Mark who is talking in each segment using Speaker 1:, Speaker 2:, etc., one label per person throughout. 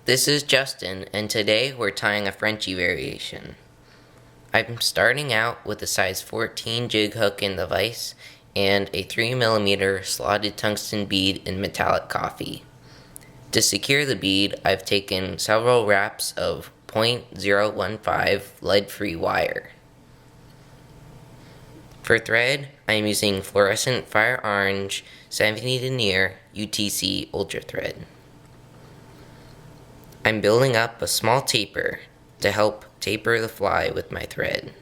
Speaker 1: This is Justin, and today we're tying a Frenchie variation. I'm starting out with a size 14 jig hook in the vise and a 3mm slotted tungsten bead in metallic coffee. To secure the bead, I've taken several wraps of .015 lead-free wire. For thread, I'm using fluorescent fire orange 70 denier UTC Ultra thread. I'm building up a small taper to help taper the fly with my thread.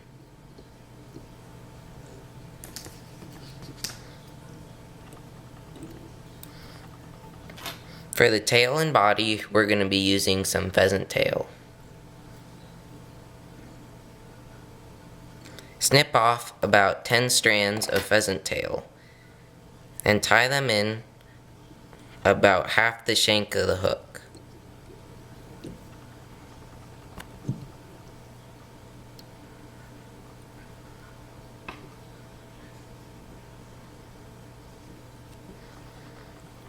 Speaker 1: For the tail and body, we're going to be using some pheasant tail. Snip off about 10 strands of pheasant tail and tie them in about half the shank of the hook.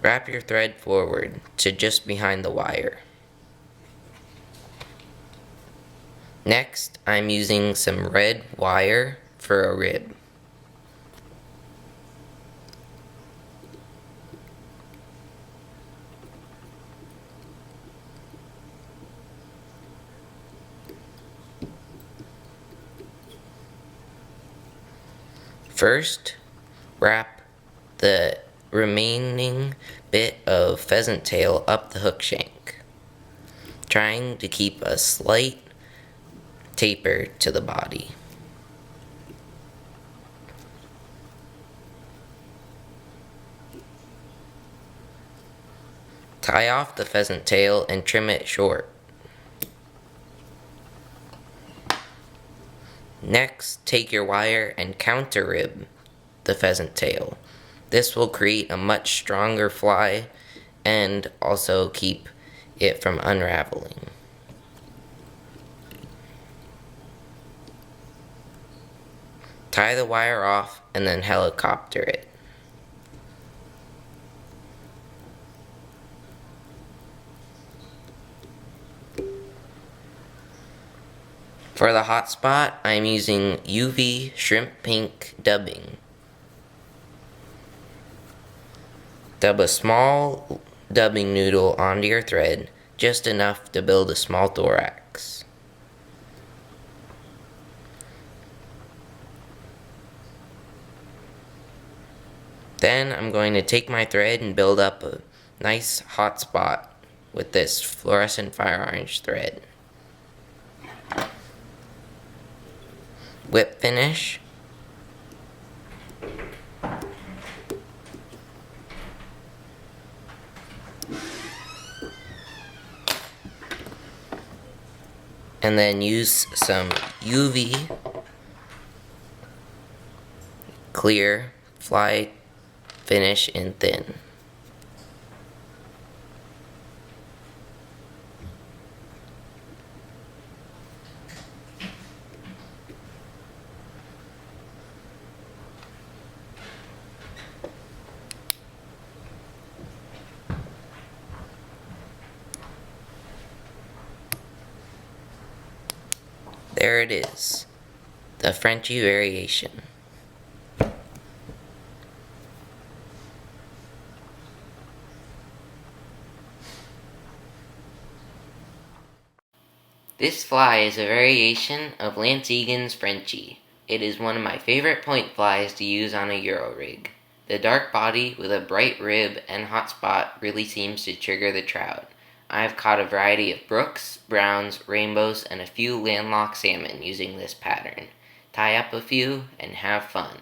Speaker 1: Wrap your thread forward to just behind the wire. Next, I'm using some red wire for a rib. First, wrap the remaining bit of pheasant tail up the hook shank, trying to keep a slight taper to the body. Tie off the pheasant tail and trim it short. Next, take your wire and counter rib the pheasant tail. This will create a much stronger fly and also keep it from unraveling. Tie the wire off and then helicopter it. For the hot spot, I'm using UV shrimp pink dubbing. Dub a small dubbing noodle onto your thread, just enough to build a small thorax. Then I'm going to take my thread and build up a nice hot spot with this fluorescent fire orange thread. Whip finish. And then use some UV clear fly finish in thin. There it is, the Frenchie variation. This fly is a variation of Eagan's Frenchie. It is one of my favorite point flies to use on a Euro rig. The dark body with a bright rib and hot spot really seems to trigger the trout. I have caught a variety of brooks, browns, rainbows, and a few landlocked salmon using this pattern. Tie up a few and have fun.